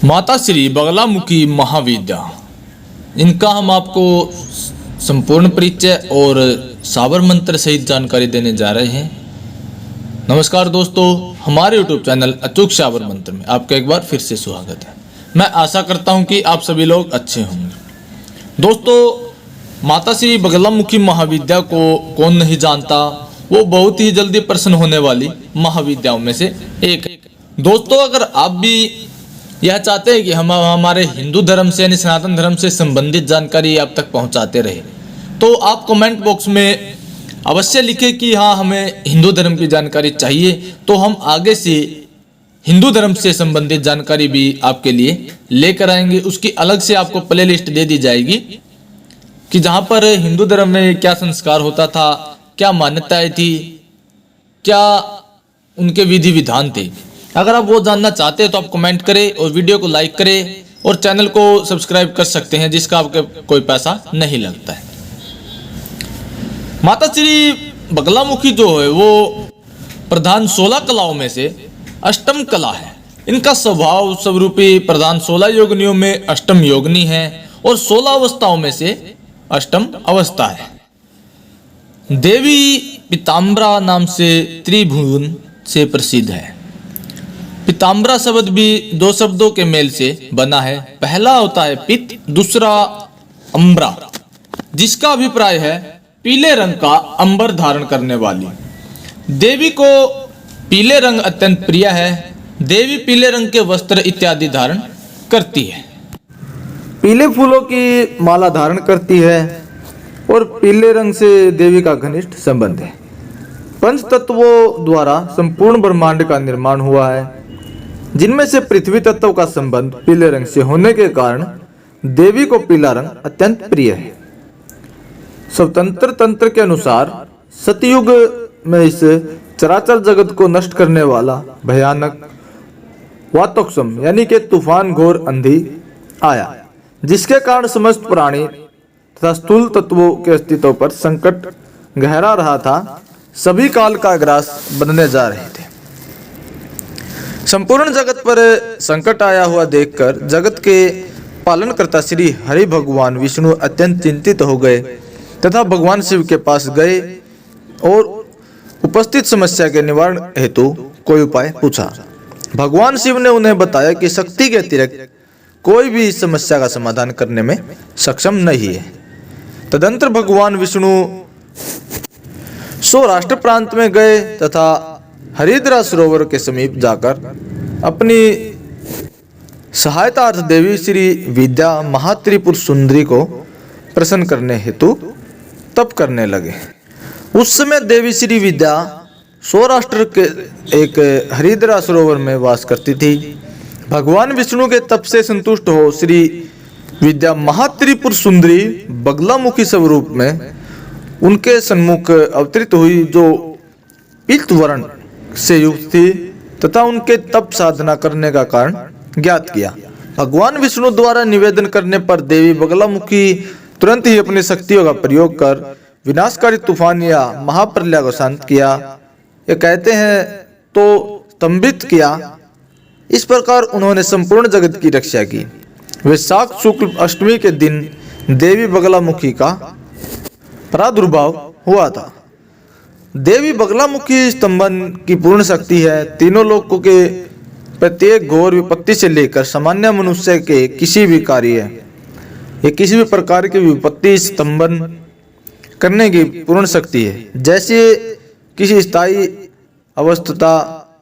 माता श्री बगलामुखी महाविद्या, इनका हम आपको संपूर्ण परिचय और साबर मंत्र सहित जानकारी देने जा रहे हैं। नमस्कार दोस्तों, हमारे YouTube चैनल अचूक साबर मंत्र में आपका एक बार फिर से स्वागत है। मैं आशा करता हूं कि आप सभी लोग अच्छे होंगे। दोस्तों, माता श्री बगलामुखी महाविद्या को कौन नहीं जानता, वो बहुत ही जल्दी प्रसन्न होने वाली महाविद्याओं में से एक है। दोस्तों, अगर आप भी यह चाहते हैं कि हम हमारे हिंदू धर्म से यानी सनातन धर्म से संबंधित जानकारी आप तक पहुंचाते रहे, तो आप कमेंट बॉक्स में अवश्य लिखें कि हाँ, हमें हिंदू धर्म की जानकारी चाहिए। तो हम आगे से हिंदू धर्म से संबंधित जानकारी भी आपके लिए लेकर आएंगे। उसकी अलग से आपको प्ले लिस्ट दे दी जाएगी कि जहाँ पर हिंदू धर्म में क्या संस्कार होता था, क्या मान्यताएं थी, क्या उनके विधि विधान थे। अगर आप वो जानना चाहते हैं तो आप कमेंट करें और वीडियो को लाइक करें और चैनल को सब्सक्राइब कर सकते हैं, जिसका आपके कोई पैसा नहीं लगता है। माता श्री बगलामुखी जो है वो प्रधान 16 कलाओं में से अष्टम कला है। इनका स्वभाव स्वरूपी प्रधान 16 योगनियों में अष्टम योगनी है और 16 अवस्थाओं में से अष्टम अवस्था है। देवी पीताम्बरा नाम से त्रिभुवन से प्रसिद्ध है। पीताम्बरा शब्द भी दो शब्दों के मेल से बना है। पहला होता है पित, दूसरा अम्बरा, जिसका अभिप्राय है पीले रंग का अंबर धारण करने वाली। देवी को पीले रंग अत्यंत प्रिय है। देवी पीले रंग के वस्त्र इत्यादि धारण करती है, पीले फूलों की माला धारण करती है और पीले रंग से देवी का घनिष्ठ संबंध है। पंच तत्वों द्वारा संपूर्ण ब्रह्मांड का निर्माण हुआ है, जिनमें से पृथ्वी तत्व का संबंध पीले रंग से होने के कारण देवी को पीला रंग अत्यंत प्रिय है। स्वतंत्र तंत्र के अनुसार सतयुग में इस चराचर जगत को नष्ट करने वाला भयानक वातोक्षम यानी कि तूफान घोर अंधी आया, जिसके कारण समस्त प्राणी तथा स्थूल तत्वों के अस्तित्व पर संकट गहरा रहा था। सभी काल का ग्रास बनने जा रहे थे। संपूर्ण जगत पर संकट आया हुआ देखकर जगत के पालनकर्ता श्री हरि भगवान विष्णु अत्यंत चिंतित हो गए तथा भगवान शिव के पास गए और उपस्थित समस्या के निवारण हेतु कोई उपाय पूछा। भगवान शिव ने उन्हें बताया कि शक्ति के अतिरिक्त कोई भी इस समस्या का समाधान करने में सक्षम नहीं है। तदंतर भगवान विष्णु सौराष्ट्र प्रांत में गए तथा हरिद्रा सरोवर के समीप जाकर अपनी सहायतार्थ देवी श्री विद्या महात्रिपुर सुंदरी को प्रसन्न करने हेतु तप करने लगे। उस समय देवी श्री विद्या सौराष्ट्र के एक हरिद्रा सरोवर में वास करती थी। भगवान विष्णु के तप से संतुष्ट हो श्री विद्या महात्रिपुर सुंदरी बगलामुखी स्वरूप में उनके सन्मुख अवतरित हुई, जो पीत वर्ण से युक्त थी तथा उनके तप साधना करने का कारण ज्ञात किया। भगवान विष्णु द्वारा निवेदन करने पर देवी बगलामुखी तुरंत ही अपनी शक्तियों का प्रयोग कर विनाशकारी तूफान या महाप्रलय को शांत किया। ये कहते हैं तो स्तंभित किया। इस प्रकार उन्होंने संपूर्ण जगत की रक्षा की। वैशाख शुक्ल अष्टमी के दिन देवी बगलामुखी का प्रादुर्भाव हुआ था। देवी बगलामुखी स्तंभन की पूर्ण शक्ति है। तीनों लोकों के प्रत्येक घोर विपत्ति से लेकर सामान्य मनुष्य के किसी भी कार्य या किसी भी प्रकार की विपत्ति स्तंभन करने की पूर्ण शक्ति है। जैसे किसी स्थायी अवस्था,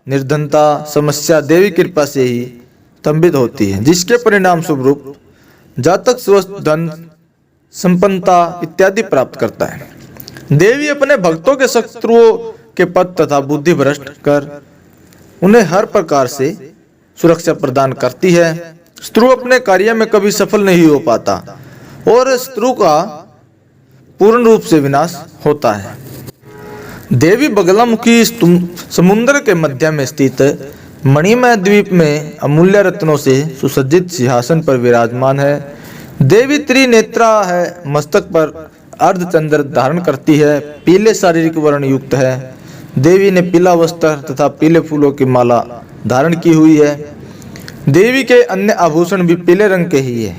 निर्धनता, समस्या देवी कृपा से ही स्तंभित होती है, जिसके परिणाम स्वरूप जातक स्वस्थ, धन, संपन्नता इत्यादि प्राप्त करता है। देवी अपने भक्तों के शत्रुओं के पद तथा बुद्धि भ्रष्ट कर उन्हें हर प्रकार से सुरक्षा प्रदान करती है। शत्रु अपने कार्य में कभी सफल नहीं हो पाता और शत्रु का पूर्ण रूप से विनाश होता है। देवी बगलामुखी समुद्र के मध्य में स्थित मणिमय द्वीप में अमूल्य रत्नों से सुसज्जित सिंहासन पर विराजमान है। देवी त्रिनेत्रा है, मस्तक पर अर्धचंद्र धारण करती है, पीले शारीरिक वर्ण युक्त है। देवी ने पीला वस्त्र तथा पीले फूलों की माला धारण की हुई है। देवी के अन्य आभूषण भी पीले रंग के ही है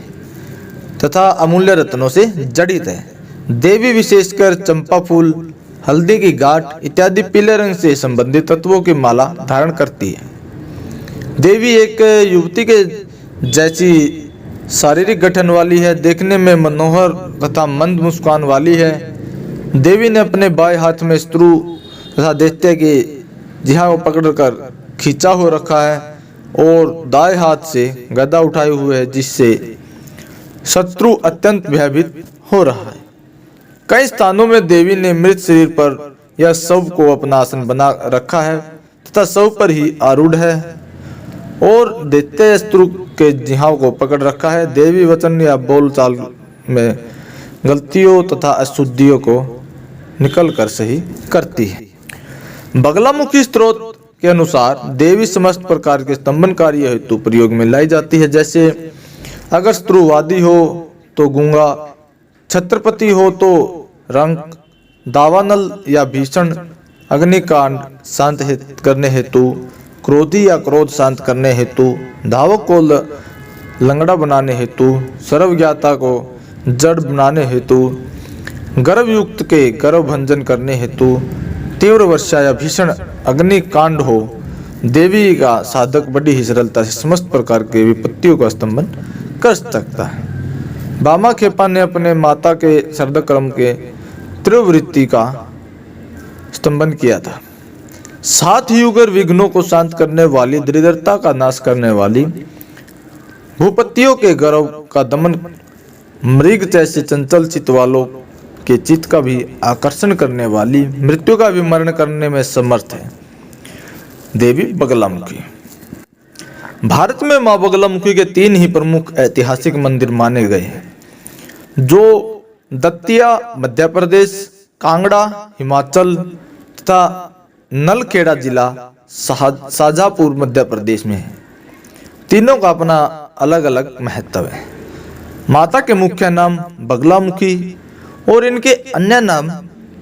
तथा अमूल्य रत्नों से जड़ित है। देवी विशेषकर चंपा फूल, हल्दी की गांठ इत्यादि पीले रंग से संबंधित तत्वों की माला धारण करती है। देवी एक युवती के जैसी शारीरिक गठन वाली है, देखने में मनोहर तथा मंद मुस्कान वाली है। देवी ने अपने बाएं हाथ में शत्रु तथा दैत्य की जिहा को पकड़कर खींचा हो रखा है और दाएं हाथ से गदा उठाए हुए है, जिससे शत्रु अत्यंत भयभीत हो रहा है। कई स्थानों में देवी ने मृत शरीर पर यह शव को अपना आसन बना रखा है तथा शव पर ही आरूढ़ है और दैत्य शत्रु के जिहाव को पकड़ रखा है। देवी वचन या बोलचाल में गलतियों तथा अशुद्धियों को निकल कर सही करती है। बगलामुखी स्त्रोत के अनुसार देवी समस्त प्रकार के स्तंभन कार्य हेतु प्रयोग में लाई जाती है। जैसे अगर शत्रुवादी हो तो गूंगा, छत्रपति हो तो रंक, दावानल या भीषण अग्निकांड शांत करने हेतु, क्रोधी या क्रोध शांत करने हेतु, धावक को लंगड़ा बनाने हेतु, सर्वज्ञाता को जड़ बनाने हेतु, गर्भयुक्त के गर्भ भंजन करने हेतु, तीव्र वर्षा या भीषण अग्निकांड हो। देवी का साधक बड़ी ही सरलता से समस्त प्रकार के विपत्तियों का स्तंभन कर सकता है। बामा खेपा ने अपने माता के शरदक्रम के त्रिवृत्ति का स्तंभन किया था। साथ ही उग्र विघ्नों को शांत करने वाली, दरिद्रता का नाश करने वाली, भूपतियों के गर्व का दमन, मृग जैसे चंचल चित्त वालों के चित्त का भी आकर्षण करने वाली, मृत्यु का भी मरण करने में समर्थ है देवी बगलामुखी। भारत में मां बगलामुखी के 3 ही प्रमुख ऐतिहासिक मंदिर माने गए हैं, जो दतिया मध्य प्रदेश, कांगड़ा हिमाचल तथा नलखेड़ा जिला शाजापुर मध्य प्रदेश में है। तीनों का अपना अलग अलग महत्व है। माता के मुख्य नाम बगलामुखी और इनके अन्य नाम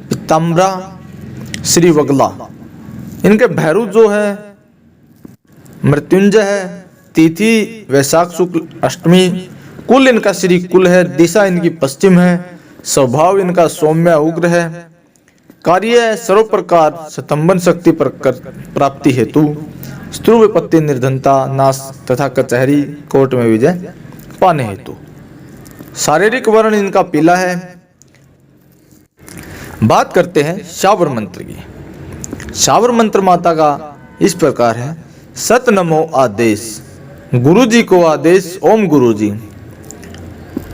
पीताम्बरा, श्री बगला। इनके भैरव जो है मृत्युंजय है। तिथि वैशाख शुक्ल अष्टमी। कुल इनका श्री कुल है। दिशा इनकी पश्चिम है। स्वभाव इनका सौम्य उग्र है। कार्य सर्व प्रकार स्तंभन शक्ति प्राप्ति हेतु, शत्रु विपत्ति निर्धनता नाश तथा कचहरी कोर्ट में विजय पाने हेतु। शारीरिक वर्ण इनका पीला है। बात करते हैं शावर मंत्र की। शावर मंत्र माता का इस प्रकार है। सत नमो आदेश। गुरु जी को आदेश। ओम गुरु जी।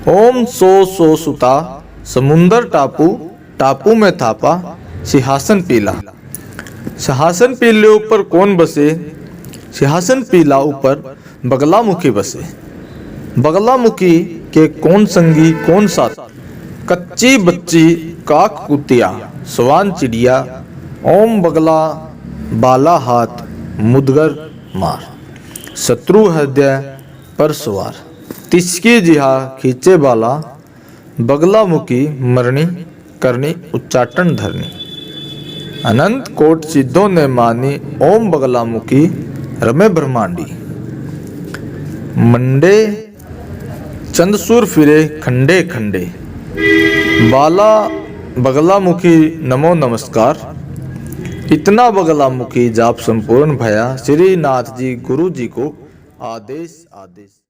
ओम सो सुता समुंदर टापू, टापू में थापा सिंहासन पीला। सिंहासन पीले ऊपर कौन बसे? सिंहासन पीला ऊपर बगलामुखी बसे। बगलामुखी के कौन संगी कौन साथ? कच्ची बच्ची काक कुतिया स्वान चिड़िया। ओम बगला बाला हाथ मुदगर मार। शत्रु हृदय पर सवार। तिसकी जिहा खींचे बाला। बगलामुखी मरणी करनी उच्चाटन धरनी। अनंत कोट सिद्धों ने मानी। ओम बगलामुखी रमे ब्रह्मांडी। मंडे चंदसूर फिरे खंडे खंडे। बाला बगलामुखी नमो नमस्कार। इतना बगलामुखी जाप संपूर्ण भया। श्री नाथ जी गुरु जी को आदेश आदेश।